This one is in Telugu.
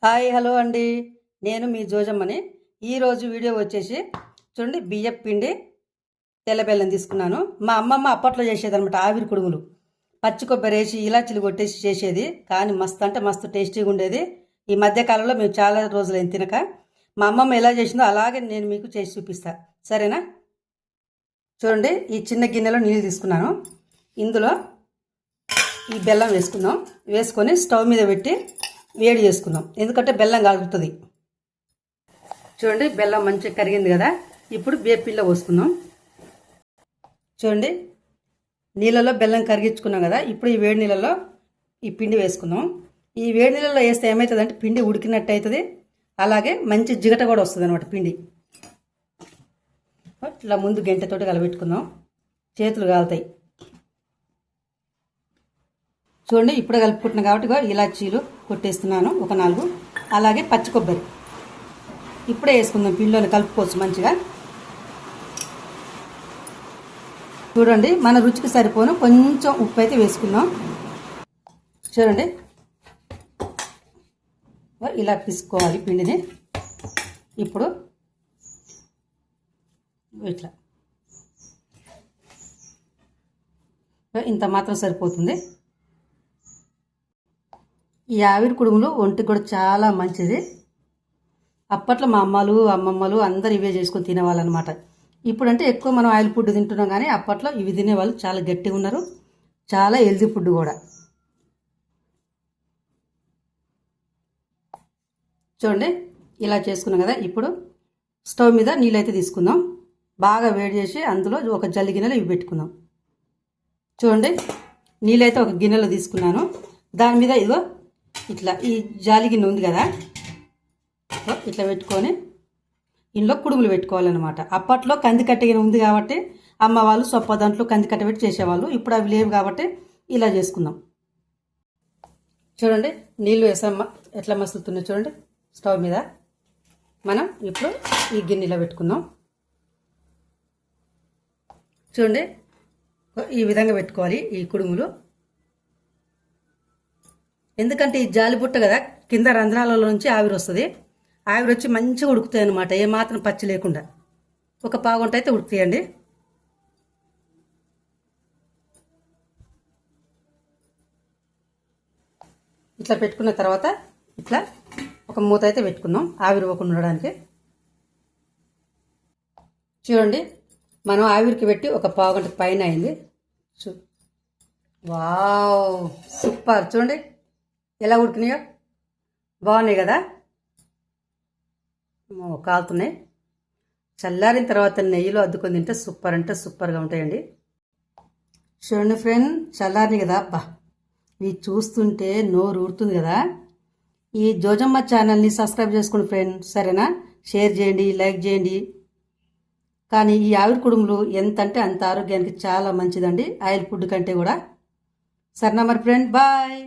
హాయ్ హలో అండి, నేను మీ జోజమ్మని. ఈరోజు వీడియో వచ్చేసి చూడండి, బియ్యం పిండి తెల్ల బెల్లం తీసుకున్నాను. మా అమ్మమ్మ అప్పట్లో చేసేదనమాట ఆవిరి కుడుములు. పచ్చి కొబ్బరి వేసి ఇలాచీలు కొట్టేసి చేసేది, కానీ మస్తు అంటే మస్తు టేస్టీగా ఉండేది. ఈ మధ్యకాలంలో మేము చాలా రోజులైంది తినక. మా అమ్మమ్మ ఎలా చేసిందో అలాగే నేను మీకు చేసి చూపిస్తా, సరేనా? చూడండి, ఈ చిన్న గిన్నెలో నీళ్ళు తీసుకున్నాను. ఇందులో ఈ బెల్లం వేసుకుందాం. వేసుకొని స్టవ్ మీద పెట్టి వేడి చేసుకుందాం, ఎందుకంటే బెల్లం కాగుతుంది. చూడండి, బెల్లం మంచిగా కరిగింది కదా. ఇప్పుడు బియ్యపిండిలో పోసుకుందాం. చూడండి, నీళ్ళలో బెల్లం కరిగించుకున్నాం కదా. ఇప్పుడు ఈ వేడి నీళ్ళలో ఈ పిండి వేసుకుందాం. ఈ వేడి నీళ్ళలో వేస్తే ఏమవుతుందంటే పిండి ఉడికినట్టు అవుతుంది, అలాగే మంచి జిగట కూడా వస్తుంది అనమాట పిండి. ఇట్లా ముందు గంటతోటి కలబెట్టుకుందాం, చేతులు కాలుతాయి. చూడండి, ఇప్పుడే కలుపుకుంటున్నాను కాబట్టి ఇలాచీలు కొట్టేస్తున్నాను ఒక 4, అలాగే పచ్చి కొబ్బరి ఇప్పుడే వేసుకుందాం. పిండిలోనే కలుపుకోవచ్చు మంచిగా. చూడండి, మన రుచికి సరిపోను కొంచెం ఉప్పు అయితే వేసుకుందాం. చూడండి, ఇలా పిసుకోవాలి పిండిని. ఇప్పుడు ఇట్లా ఇంత మాత్రం సరిపోతుంది. ఈ ఆవిరి కుడుములు ఒంటికి కూడా చాలా మంచిది. అప్పట్లో మా అమ్మమ్మలు అందరు ఇవే చేసుకొని తినేవాళ్ళు అనమాట. ఇప్పుడంటే ఎక్కువ మనం ఆయిల్ ఫుడ్ తింటున్నాం, కానీ అప్పట్లో ఇవి తినేవాళ్ళు చాలా గట్టిగా ఉన్నారు, చాలా హెల్తీ ఫుడ్ కూడా. చూడండి, ఇలా చేసుకున్నాం కదా. ఇప్పుడు స్టవ్ మీద నీళ్ళైతే తీసుకుందాం. బాగా వేడి చేసి అందులో ఒక జల్లి గిన్నెలో ఇవి పెట్టుకుందాం. చూడండి, నీళ్ళైతే ఒక గిన్నెలో తీసుకున్నాను. దాని మీద ఇదిగో ఇట్లా ఈ జాలి గిన్నె ఉంది కదా, ఇట్లా పెట్టుకొని ఇంట్లో కుడుములు పెట్టుకోవాలన్నమాట. అప్పట్లో కంది కట్ట ఉంది కాబట్టి అమ్మ వాళ్ళు సొప్ప దాంట్లో కంది కట్ట పెట్టి చేసేవాళ్ళు. ఇప్పుడు అవి లేవు కాబట్టి ఇలా చేసుకుందాం. చూడండి, నీళ్ళు వేసామ్మ ఎట్లా మసులుతున్నాయి చూడండి స్టవ్ మీద. మనం ఇప్పుడు ఈ గిన్నెలో పెట్టుకుందాం. చూడండి, ఈ విధంగా పెట్టుకోవాలి ఈ కుడుములు. ఎందుకంటే ఈ జాలి బుట్ట కదా, కింద రంధ్రాలలో నుంచి ఆవిరి వస్తుంది. ఆవిరి వచ్చి మంచిగా ఉడుకుతాయి అనమాట, ఏమాత్రం పచ్చి లేకుండా. ఒక పావుగంట అయితే ఉడుకుతాయండి. ఇట్లా పెట్టుకున్న తర్వాత ఇట్లా ఒక మూత అయితే పెట్టుకుందాం ఆవిరి పోకుండా ఉండడానికి. చూడండి, మనం ఆవిరికి పెట్టి ఒక పావుగంట పైన అయింది. Wow, super. చూడండి ఎలా ఉడికినాయో, బాగున్నాయి కదా, కాలుతున్నాయి. చల్లారిన తర్వాత నెయ్యిలో అద్దుకొని తింటే సూపర్ అంటే సూపర్గా ఉంటాయండి. చూడండి ఫ్రెండ్, చల్లారినాయి కదా. అబ్బా, ఇవి చూస్తుంటే నోరు ఊరుతుంది కదా. ఈ జోజమ్మ ఛానల్ని సబ్స్క్రైబ్ చేసుకోండి ఫ్రెండ్, సరేనా? షేర్ చేయండి, లైక్ చేయండి. కానీ ఈ ఆవిరి కుడుములు ఎంత అంటే అంత ఆరోగ్యానికి చాలా మంచిదండి, ఆయిల్ ఫుడ్ కంటే కూడా. సరేనా మరి ఫ్రెండ్, బాయ్.